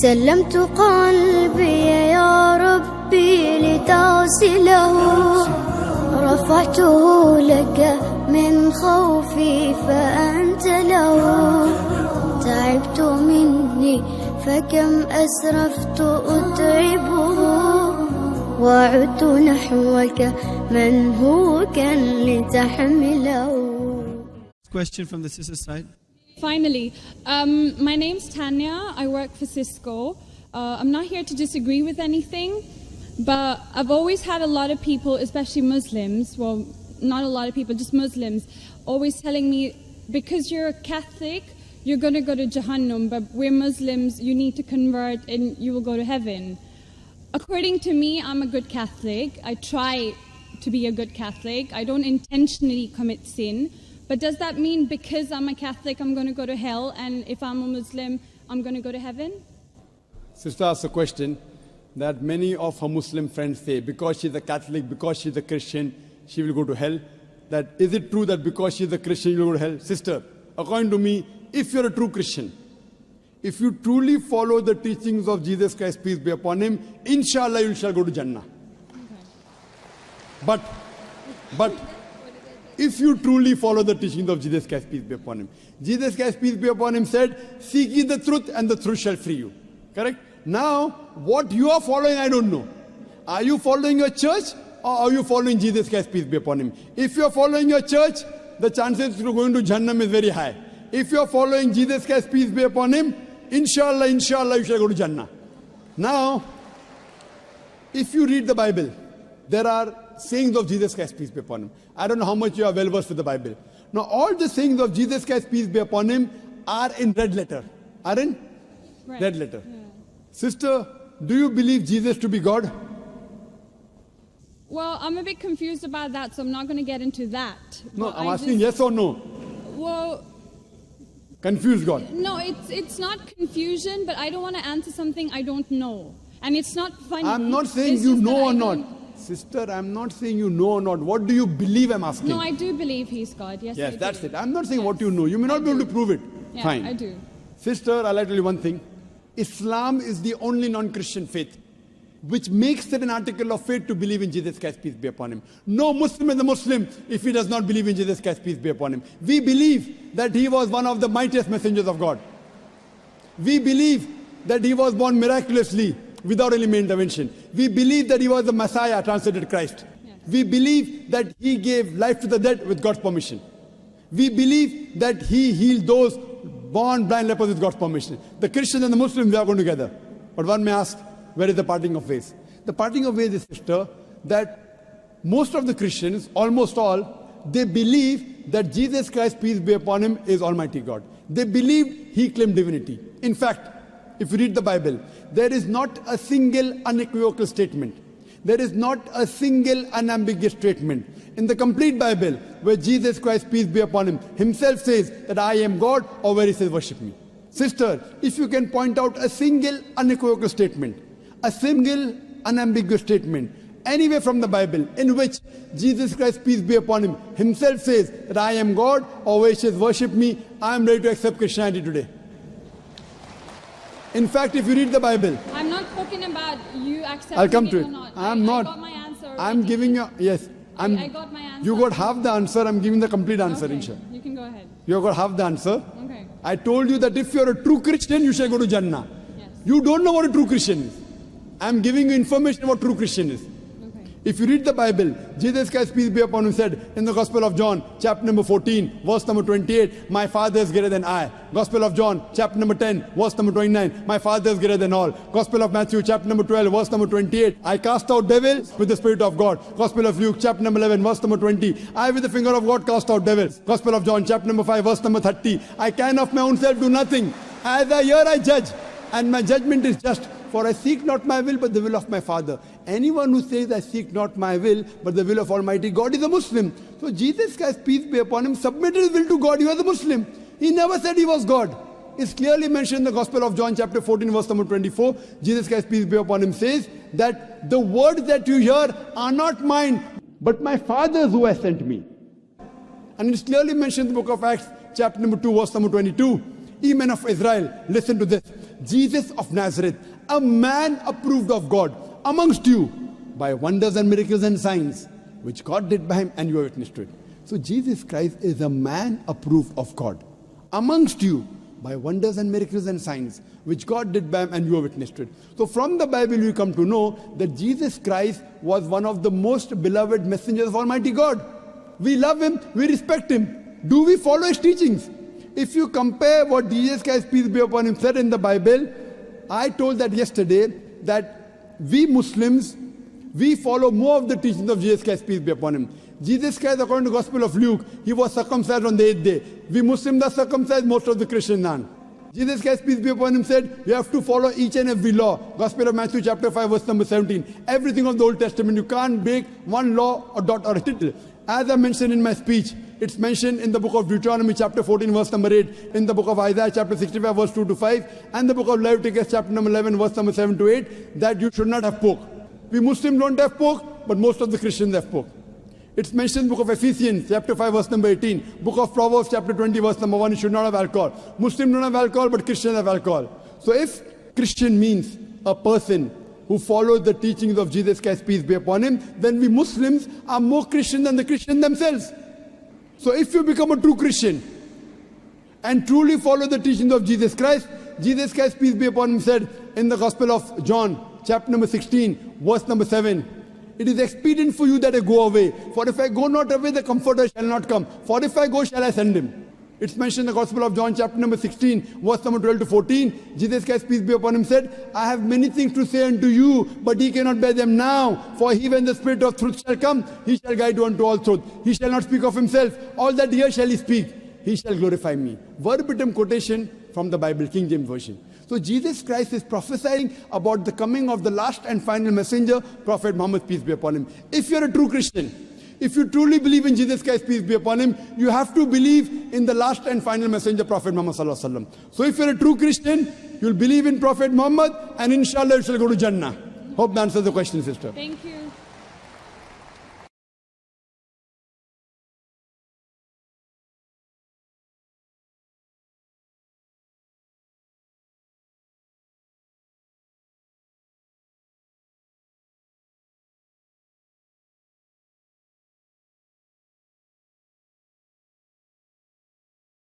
سلمت قلبي يا ربي لتغسله رفعته لك من خوفي فأنت له تعبت مني فكم أسرفت أتعبه وعدت نحوك من هو كان لتحمله. Question from the sister side. Finally, my name's Tanya. I work for Cisco. I'm not here to disagree with anything, but I've always had a lot of people, especially Muslims, well, not a lot of people, just Muslims, always telling me, because you're a Catholic, you're going to go to Jahannam, but we're Muslims, you need to convert and you will go to heaven. According to me, I'm a good Catholic. I try to be a good Catholic. I don't intentionally commit sin. But does that mean because I'm a Catholic, I'm going to go to hell, and if I'm a Muslim, I'm going to go to heaven? Sister asked a question that many of her Muslim friends say, because she's a Catholic, because she's a Christian, she will go to hell. That is it true that because she's a Christian, you will go to hell? Sister, according to me, if you're a true Christian, if you truly follow the teachings of Jesus Christ, peace be upon him, inshallah you shall go to Jannah. Okay. But if you truly follow the teachings of Jesus Christ, peace be upon him. Jesus Christ, peace be upon him, said, seek ye the truth and the truth shall free you. Correct? Now, what you are following, I don't know. Are you following your church or are you following Jesus Christ, peace be upon him? If you are following your church, the chances of going to Jannah is very high. If you are following Jesus Christ, peace be upon him, inshallah, you shall go to Jannah. Now, if you read the Bible, there are sayings of Jesus Christ, peace be upon him. I don't know how much you are well versed with the Bible. Now, all the sayings of Jesus Christ, peace be upon him, are in red letter. Are in red letter. Yeah. Sister, do you believe Jesus to be God? Well, I'm a bit confused about that, so I'm not going to get into that. No, I'm asking yes or no. Well, confused God. No, it's not confusion, but I don't want to answer something I don't know. And it's not funny. I'm not saying you know or not. Sister, I'm not saying you know or not. What do you believe, I'm asking? No, I do believe he's God. Yes, yes, that's it. I'm not saying what you know. You may not be able to prove it. Yeah, fine. I do. Sister, I'll tell you one thing. Islam is the only non-Christian faith which makes it an article of faith to believe in Jesus Christ, peace be upon him. No Muslim is a Muslim if he does not believe in Jesus Christ, peace be upon him. We believe that he was one of the mightiest messengers of God. We believe that he was born miraculously without any intervention. We believe that he was the Messiah, translated Christ. Yes. We believe that he gave life to the dead with God's permission. We believe that he healed those born blind lepers with God's permission. The Christians and the Muslims, they are going together. But one may ask, where is the parting of ways? The parting of ways is, sister, that most of the Christians, almost all, they believe that Jesus Christ, peace be upon him, is Almighty God. They believe he claimed divinity. In fact, if you read the Bible, there is not a single unequivocal statement. There is not a single unambiguous statement in the complete Bible where Jesus Christ, peace be upon him, himself says that I am God, or where he says worship me. Sister, if you can point out a single unequivocal statement, a single unambiguous statement, anywhere from the Bible in which Jesus Christ, peace be upon him, himself says that I am God, or where he says worship me, I am ready to accept Christianity today. In fact, if you read the Bible, I'm not talking about you accepting I'll come to it. Or not. I'm not. I got my answer already. I'm giving you, yes. I got my answer. You got half the answer, I'm giving the complete answer, okay. inshallah. You can go ahead. You got half the answer. Okay. I told you that if you're a true Christian, you shall go to Jannah. Yes. You don't know what a true Christian is. I'm giving you information about true Christian is. If you read the Bible, Jesus Christ, peace be upon him, said in the Gospel of John, chapter number 14, verse number 28, my Father is greater than I. Gospel of John, chapter number 10, verse number 29, my Father is greater than all. Gospel of Matthew, chapter number 12, verse number 28, I cast out devils with the Spirit of God. Gospel of Luke, chapter number 11, verse number 20, I with the finger of God cast out devils. Gospel of John, chapter number 5, verse number 30, I can of my own self do nothing. As I hear, I judge, and my judgment is just. For I seek not my will, but the will of my Father. Anyone who says, I seek not my will, but the will of Almighty God is a Muslim. So Jesus Christ, peace be upon him, submitted his will to God. He was a Muslim. He never said he was God. It's clearly mentioned in the Gospel of John, chapter 14, verse number 24. Jesus Christ, peace be upon him, says that the words that you hear are not mine, but my Father's who has sent me. And it's clearly mentioned in the book of Acts, chapter number 2, verse number 22. Ye men of Israel, listen to this. Jesus of Nazareth, a man approved of God amongst you by wonders and miracles and signs, which God did by him, and you are witness to it. So Jesus Christ is a man approved of God amongst you by wonders and miracles and signs, which God did by him, and you are witness to it. So from the Bible you come to know that Jesus Christ was one of the most beloved messengers of Almighty God. We love him, we respect him. Do we follow his teachings? If you compare what Jesus Christ, peace be upon him, said in the Bible, I told that yesterday, that we Muslims, we follow more of the teachings of Jesus Christ, peace be upon him. Jesus Christ, according to the Gospel of Luke, he was circumcised on the 8th day. We Muslims are circumcised, most of the Christians aren't. Jesus Christ, peace be upon him, said, you have to follow each and every law. Gospel of Matthew chapter 5, verse number 17. Everything of the Old Testament, you can't break one law or dot or a tittle. As I mentioned in my speech, it's mentioned in the book of Deuteronomy chapter 14, verse number 8, in the book of Isaiah chapter 65, verse 2 to 5, and the book of Leviticus chapter number 11, verse number 7 to 8, that you should not have pork. We Muslims don't have pork, but most of the Christians have pork. It's mentioned in the book of Ephesians chapter 5, verse number 18, book of Proverbs chapter 20, verse number 1, you should not have alcohol. Muslims don't have alcohol, but Christians have alcohol. So if Christian means a person who follows the teachings of Jesus Christ, peace be upon him, then we Muslims are more Christian than the Christians themselves. So if you become a true Christian and truly follow the teachings of Jesus Christ, peace be upon him, said in the Gospel of John, chapter number 16, verse number 7, it is expedient for you that I go away. For if I go not away, the Comforter shall not come. For if I go, shall I send him. It's mentioned in the Gospel of John, chapter number 16, verse number 12 to 14. Jesus Christ, peace be upon him, said, I have many things to say unto you, but ye cannot bear them now. For he, when the Spirit of truth shall come, he shall guide you unto all truth. He shall not speak of himself. All that here shall he speak. He shall glorify me. Verbatim quotation from the Bible, King James Version. So Jesus Christ is prophesying about the coming of the last and final messenger, Prophet Muhammad, peace be upon him. If you're a true Christian, if you truly believe in Jesus Christ, peace be upon him, you have to believe in the last and final messenger, Prophet Muhammad sallallahu alaihi wasallam. So if you're a true Christian, you'll believe in Prophet Muhammad, and inshallah you shall go to Jannah. Hope that answers the question, sister. Thank you.